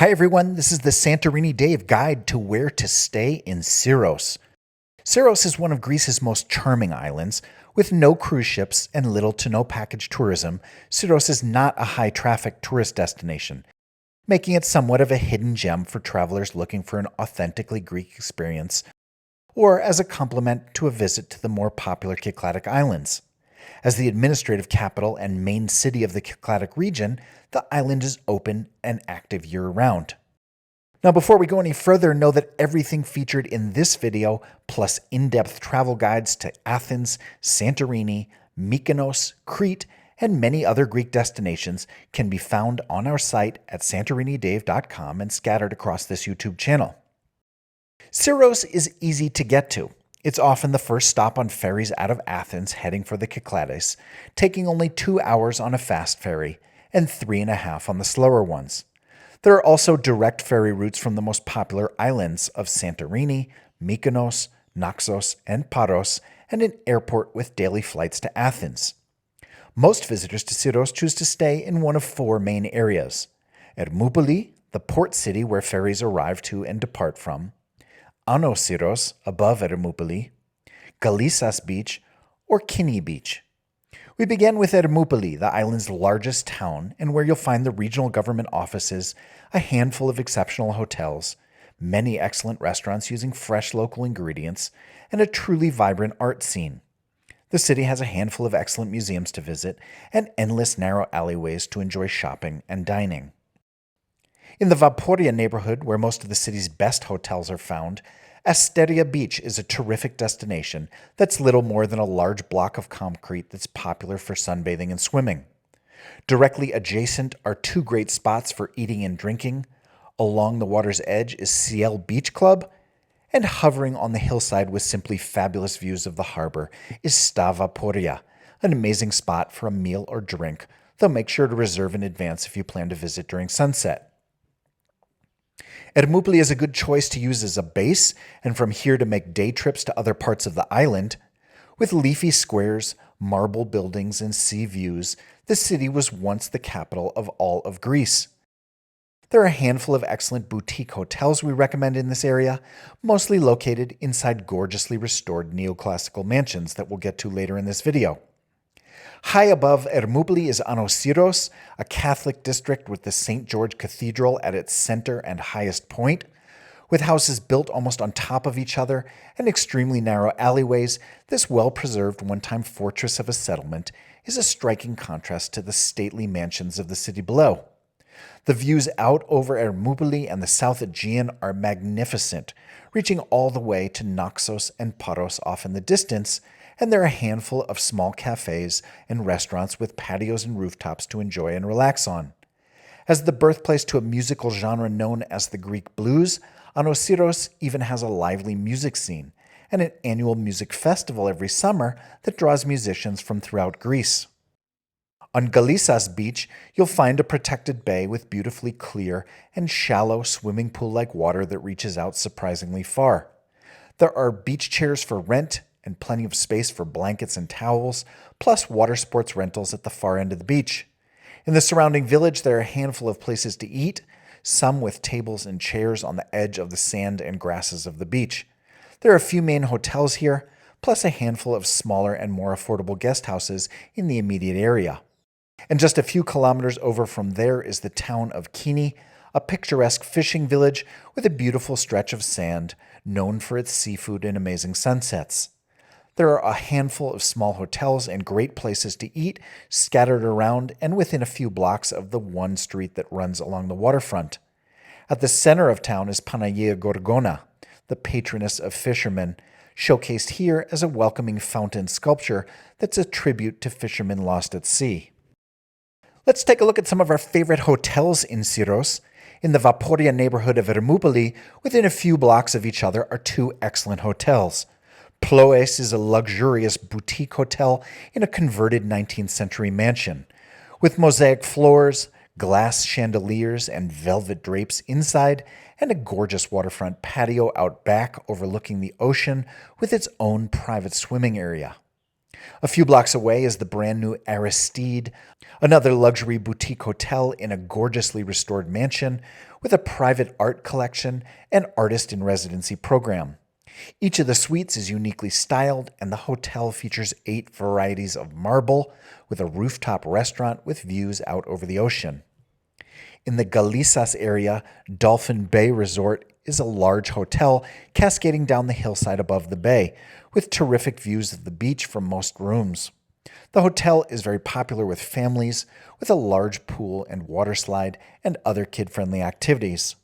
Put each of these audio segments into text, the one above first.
Hi everyone, this is the Santorini Dave guide to where to stay in Syros. Syros is one of Greece's most charming islands. With no cruise ships and little to no package tourism, Syros is not a high-traffic tourist destination, making it somewhat of a hidden gem for travelers looking for an authentically Greek experience, or as a complement to a visit to the more popular Cycladic Islands. As the administrative capital and main city of the Cycladic region, the island is open and active year-round. Now, before we go any further, know that everything featured in this video, plus in-depth travel guides to Athens, Santorini, Mykonos, Crete, and many other Greek destinations can be found on our site at santorinidave.com and scattered across this YouTube channel. Syros is easy to get to. It's often the first stop on ferries out of Athens heading for the Cyclades, taking only 2 hours on a fast ferry and 3.5 on the slower ones. There are also direct ferry routes from the most popular islands of Santorini, Mykonos, Naxos, and Paros, and an airport with daily flights to Athens. Most visitors to Syros choose to stay in one of 4 main areas: Ermoupoli, the port city where ferries arrive to and depart from; Syros, above Ermoupoli; Galissas Beach, or Kini Beach. We begin with Ermoupoli, the island's largest town, and where you'll find the regional government offices, a handful of exceptional hotels, many excellent restaurants using fresh local ingredients, and a truly vibrant art scene. The city has a handful of excellent museums to visit and endless narrow alleyways to enjoy shopping and dining. In the Vaporia neighborhood, where most of the city's best hotels are found, Asteria Beach is a terrific destination that's little more than a large block of concrete that's popular for sunbathing and swimming. Directly adjacent are 2 great spots for eating and drinking. Along the water's edge is Ciel Beach Club, and hovering on the hillside with simply fabulous views of the harbor is Sta Vaporia, an amazing spot for a meal or drink, though make sure to reserve in advance if you plan to visit during sunset. Ermoupoli is a good choice to use as a base, and from here to make day trips to other parts of the island. With leafy squares, marble buildings, and sea views, the city was once the capital of all of Greece. There are a handful of excellent boutique hotels we recommend in this area, mostly located inside gorgeously restored neoclassical mansions that we'll get to later in this video. High above Ermoupoli is Syros, a Catholic district with the St. George Cathedral at its center and highest point. With houses built almost on top of each other and extremely narrow alleyways, this well-preserved one-time fortress of a settlement is a striking contrast to the stately mansions of the city below. The views out over Ermoupoli and the South Aegean are magnificent, reaching all the way to Naxos and Paros off in the distance, and there are a handful of small cafes and restaurants with patios and rooftops to enjoy and relax on. As the birthplace to a musical genre known as the Greek blues, Syros even has a lively music scene and an annual music festival every summer that draws musicians from throughout Greece. On Galissas Beach, you'll find a protected bay with beautifully clear and shallow swimming pool-like water that reaches out surprisingly far. There are beach chairs for rent and plenty of space for blankets and towels, plus water sports rentals at the far end of the beach. In the surrounding village, there are a handful of places to eat, some with tables and chairs on the edge of the sand and grasses of the beach. There are a few main hotels here, plus a handful of smaller and more affordable guest houses in the immediate area. And just a few kilometers over from there is the town of Kini, a picturesque fishing village with a beautiful stretch of sand, known for its seafood and amazing sunsets. There are a handful of small hotels and great places to eat scattered around and within a few blocks of the one street that runs along the waterfront. At the center of town is Panagia Gorgona, the patroness of fishermen, showcased here as a welcoming fountain sculpture that's a tribute to fishermen lost at sea. Let's take a look at some of our favorite hotels in Syros. In the Vaporia neighborhood of Ermoupoli, within a few blocks of each other are 2 excellent hotels. Ploes is a luxurious boutique hotel in a converted 19th century mansion. With mosaic floors, glass chandeliers, and velvet drapes inside, and a gorgeous waterfront patio out back overlooking the ocean with its own private swimming area. A few blocks away is the brand new Aristide, another luxury boutique hotel in a gorgeously restored mansion with a private art collection and artist in residency program. Each of the suites is uniquely styled, and the hotel features 8 varieties of marble with a rooftop restaurant with views out over the ocean. In the Galissas area, Dolphin Bay Resort is a large hotel cascading down the hillside above the bay, with terrific views of the beach from most rooms. The hotel is very popular with families, with a large pool and water slide and other kid-friendly activities.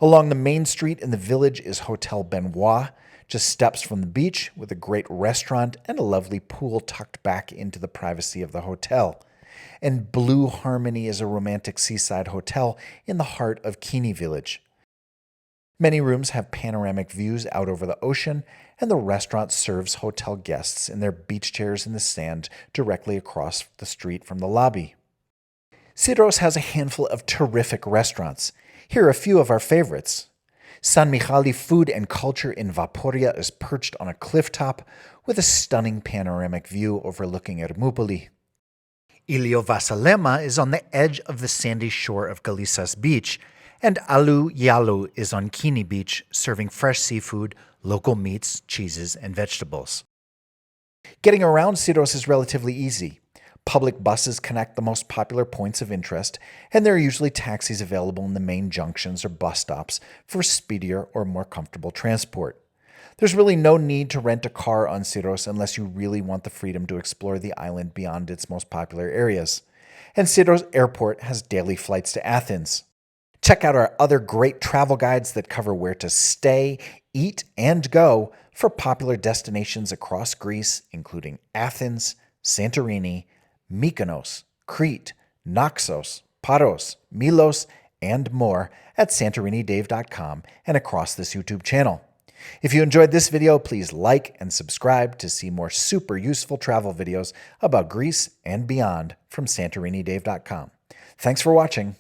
Along the main street in the village is Hotel Benois, just steps from the beach, with a great restaurant and a lovely pool tucked back into the privacy of the hotel. And Blue Harmony is a romantic seaside hotel in the heart of Kini Village. Many rooms have panoramic views out over the ocean, and the restaurant serves hotel guests in their beach chairs in the sand directly across the street from the lobby. Syros has a handful of terrific restaurants. Here are a few of our favorites. San Michali Food and Culture in Vaporia is perched on a cliff top with a stunning panoramic view overlooking Ermoupoli. Iliovasilema is on the edge of the sandy shore of Galissas Beach, and Allou Yiallou is on Kini Beach, serving fresh seafood, local meats, cheeses, and vegetables. Getting around Syros is relatively easy. Public buses connect the most popular points of interest, and there are usually taxis available in the main junctions or bus stops for speedier or more comfortable transport. There's really no need to rent a car on Syros unless you really want the freedom to explore the island beyond its most popular areas. And Syros Airport has daily flights to Athens. Check out our other great travel guides that cover where to stay, eat, and go for popular destinations across Greece, including Athens, Santorini, Mykonos, Crete, Naxos, Paros, Milos, and more at santorinidave.com and across this YouTube channel. If you enjoyed this video, please like and subscribe to see more super useful travel videos about Greece and beyond from santorinidave.com. Thanks for watching.